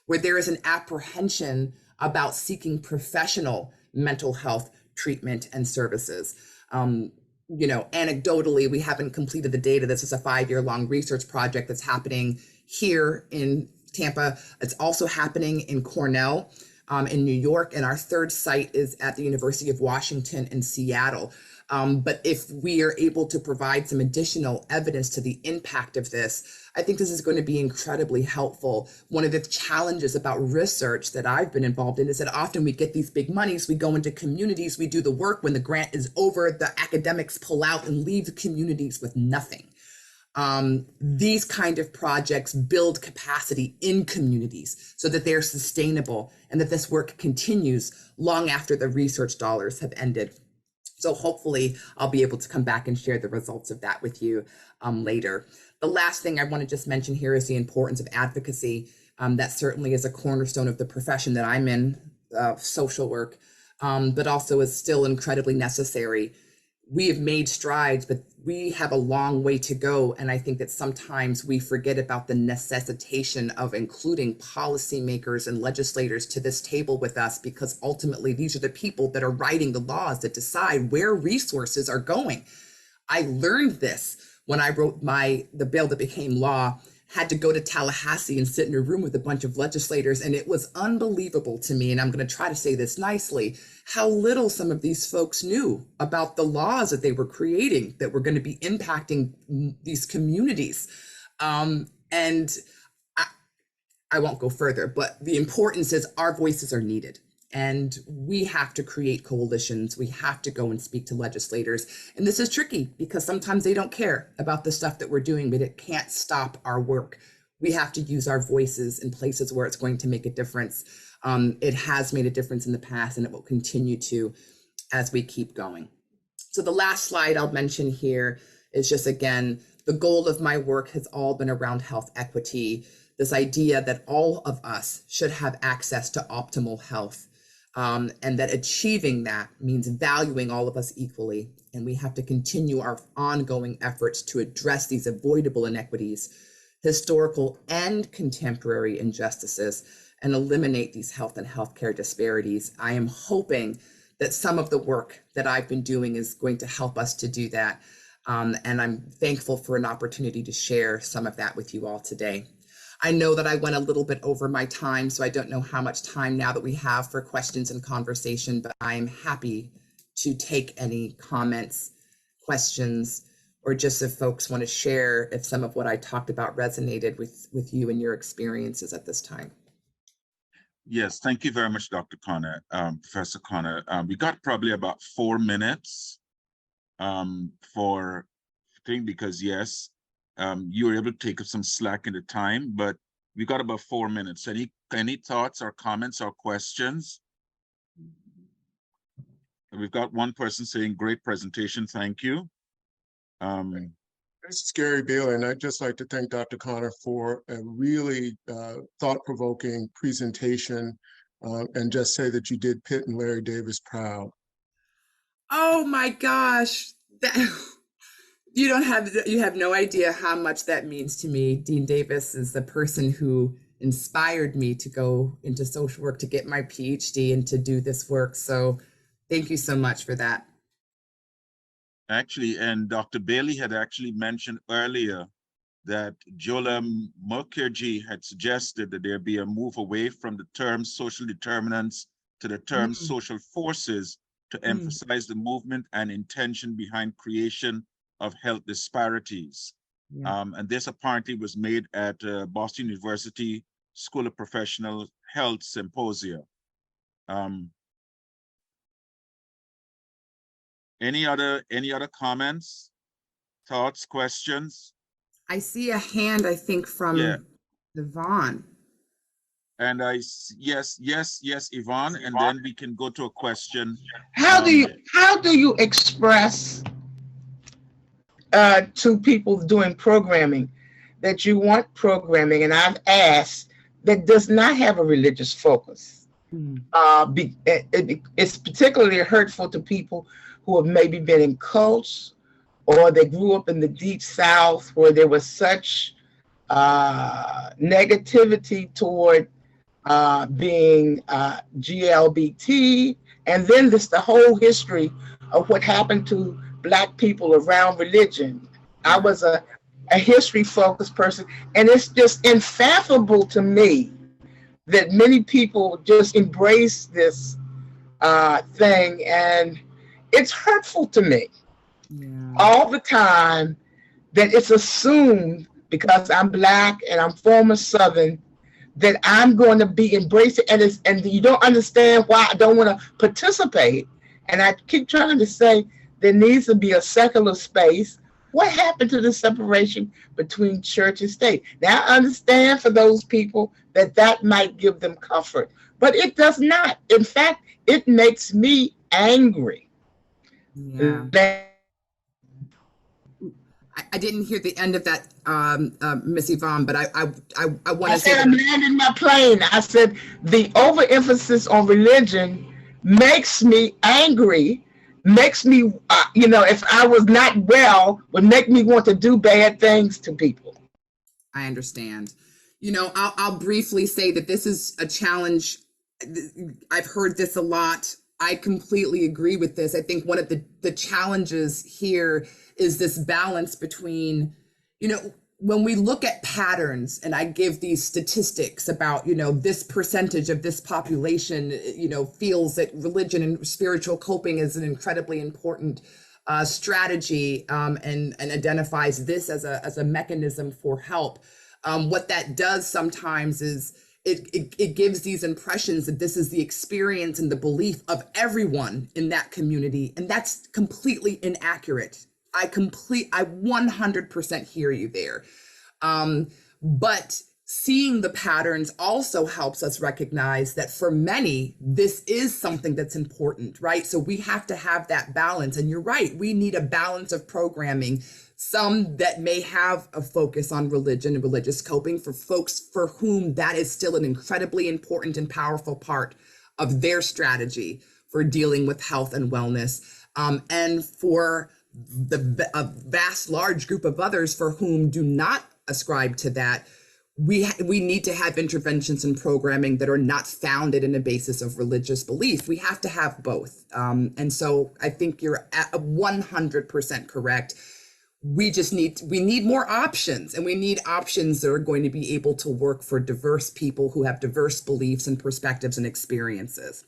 where there is an apprehension about seeking professional mental health treatment and services. Anecdotally, we haven't completed the data. This is a 5-year-long research project that's happening here in Tampa. It's also happening in Cornell, in New York, and our third site is at the University of Washington in Seattle. But if we are able to provide some additional evidence to the impact of this, I think this is going to be incredibly helpful. One of the challenges about research that I've been involved in is that often we get these big monies, we go into communities, we do the work. When the grant is over, the academics pull out and leave the communities with nothing. These kind of projects build capacity in communities so that they're sustainable and that this work continues long after the research dollars have ended. So hopefully I'll be able to come back and share the results of that with you later. The last thing I want to just mention here is the importance of advocacy. That certainly is a cornerstone of the profession that I'm in, social work, but also is still incredibly necessary. We have made strides, but we have a long way to go. And I think that sometimes we forget about the necessitation of including policymakers and legislators to this table with us, because ultimately these are the people that are writing the laws that decide where resources are going. I learned this when I wrote the bill that became law. Had to go to Tallahassee and sit in a room with a bunch of legislators. And it was unbelievable to me, and I'm going to try to say this nicely, how little some of these folks knew about the laws that they were creating that were going to be impacting these communities. And I won't go further, but the importance is our voices are needed. And we have to create coalitions. We have to go and speak to legislators. And this is tricky because sometimes they don't care about the stuff that we're doing, but it can't stop our work. We have to use our voices in places where it's going to make a difference. It has made a difference in the past, and it will continue to as we keep going. So the last slide I'll mention here is just, again, the goal of my work has all been around health equity, this idea that all of us should have access to optimal health. And that achieving that means valuing all of us equally. And we have to continue our ongoing efforts to address these avoidable inequities, historical and contemporary injustices, and eliminate these health and healthcare disparities. I am hoping that some of the work that I've been doing is going to help us to do that. And I'm thankful for an opportunity to share some of that with you all today. I know that I went a little bit over my time, so I don't know how much time now that we have for questions and conversation, but I am happy to take any comments, questions, or just if folks want to share if some of what I talked about resonated with you and your experiences at this time. Yes, thank you very much, Dr. Connor, Professor Connor. We got probably about 4 minutes for thing, because yes, you were able to take up some slack in the time, but We got about 4 minutes. Any thoughts or comments or questions? We've got one person saying, great presentation, thank you. This is Gary Baylor, and I'd just like to thank Dr. Connor for a really thought-provoking presentation, and just say that you did Pitt and Larry Davis proud. Oh my gosh. You have no idea how much that means to me. Dean Davis is the person who inspired me to go into social work, to get my PhD and to do this work. So thank you so much for that. Actually, and Dr. Bailey had actually mentioned earlier that Jola Mukherjee had suggested that there be a move away from the term social determinants to the term social forces to emphasize the movement and intention behind creation of health disparities. Yeah. And this apparently was made at Boston University School of Professional Health Symposia. Any other comments, thoughts, questions? I see a hand, I think, from Yvonne. And yes, Yvonne, and then we can go to a question. How do you express to people doing programming that you want programming, and I've asked, that does not have a religious focus? It's particularly hurtful to people who have maybe been in cults, or they grew up in the deep South where there was such negativity toward being GLBT, and then the whole history of what happened to Black people around religion. I was a history-focused person, and it's just unfathomable to me that many people just embrace this thing, and it's hurtful to me all the time that it's assumed because I'm Black and I'm former Southern that I'm going to be embracing, and you don't understand why I don't want to participate. And I keep trying to say there needs to be a secular space. What happened to the separation between church and state? Now I understand for those people that might give them comfort, but it does not. In fact, it makes me angry. Yeah. I didn't hear the end of that, Miss Yvonne, but I want to say I'm landing my plane. I said the overemphasis on religion makes me angry, makes me, if I was not well, would make me want to do bad things to people. I understand. I'll briefly say that this is a challenge. I've heard this a lot. I completely agree with this. I think one of the challenges here is this balance between, when we look at patterns, and I give these statistics about, this percentage of this population, feels that religion and spiritual coping is an incredibly important strategy, and identifies this as a mechanism for help. What that does sometimes is it gives these impressions that this is the experience and the belief of everyone in that community, and that's completely inaccurate. I 100% hear you there. But seeing the patterns also helps us recognize that for many, this is something that's important, right? So we have to have that balance. And you're right, we need a balance of programming, some that may have a focus on religion and religious coping for folks for whom that is still an incredibly important and powerful part of their strategy for dealing with health and wellness. And for a vast large group of others for whom do not ascribe to that, we need to have interventions and programming that are not founded in a basis of religious belief. We have to have both. And so I think you're 100% correct. We need more options, and we need options that are going to be able to work for diverse people who have diverse beliefs and perspectives and experiences.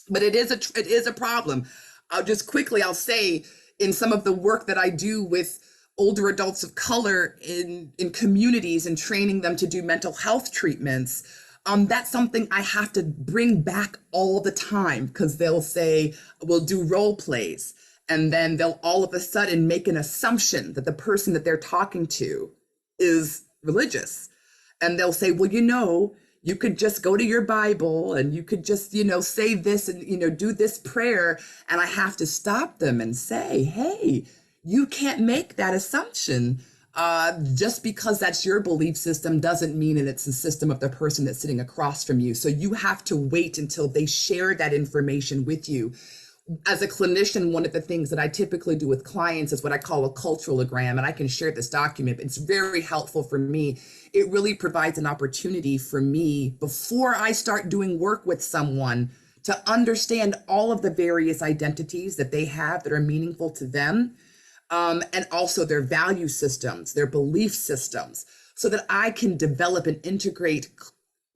But it is a problem. I'll say, in some of the work that I do with older adults of color in communities and training them to do mental health treatments, that's something I have to bring back all the time, because they'll say, we'll do role plays, and then they'll all of a sudden make an assumption that the person that they're talking to is religious. And they'll say, well, you could just go to your Bible and you could just, say this and, do this prayer. And I have to stop them and say, hey, you can't make that assumption. Just because that's your belief system doesn't mean that it's the system of the person that's sitting across from you. So you have to wait until they share that information with you. As a clinician, one of the things that I typically do with clients is what I call a culturalogram, and I can share this document. It's very helpful for me. It really provides an opportunity for me before I start doing work with someone to understand all of the various identities that they have that are meaningful to them, and also their value systems, their belief systems, so that I can develop and integrate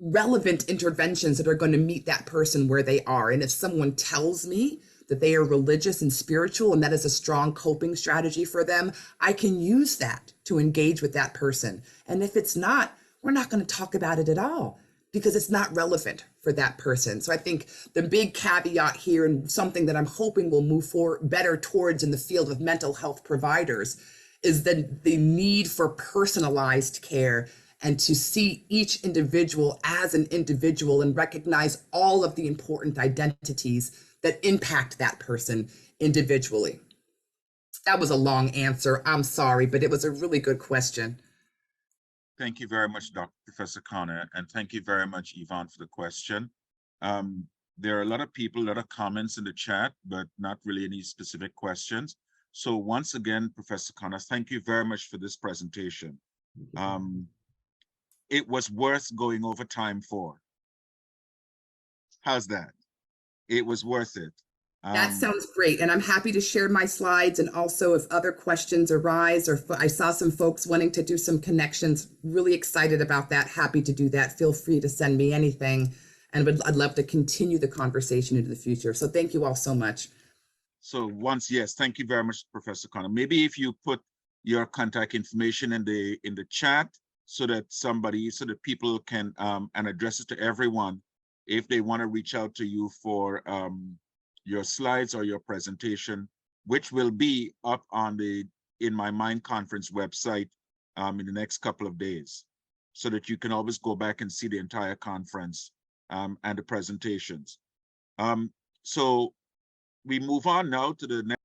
relevant interventions that are going to meet that person where they are. And if someone tells me that they are religious and spiritual, and that is a strong coping strategy for them, I can use that to engage with that person. And if it's not, we're not going to talk about it at all because it's not relevant for that person. So I think the big caveat here, and something that I'm hoping will move forward better towards in the field of mental health providers, is the need for personalized care and to see each individual as an individual and recognize all of the important identities that impact that person individually. That was a long answer. I'm sorry, but it was a really good question. Thank you very much, Professor Connor, and thank you very much, Yvonne, for the question. There are a lot of people, a lot of comments in the chat, but not really any specific questions. So once again, Professor Connor, thank you very much for this presentation. It was worth going over time for. How's that? It was worth it. That sounds great. And I'm happy to share my slides. And also if other questions arise, or I saw some folks wanting to do some connections, really excited about that. Happy to do that. Feel free to send me anything. And I'd love to continue the conversation into the future. So thank you all so much. So yes, thank you very much, Professor Connor. Maybe if you put your contact information in the chat so that people can, and address it to everyone, if they want to reach out to you for your slides or your presentation, which will be up on the In My Mind conference website in the next couple of days, so that you can always go back and see the entire conference and the presentations. So we move on now to the next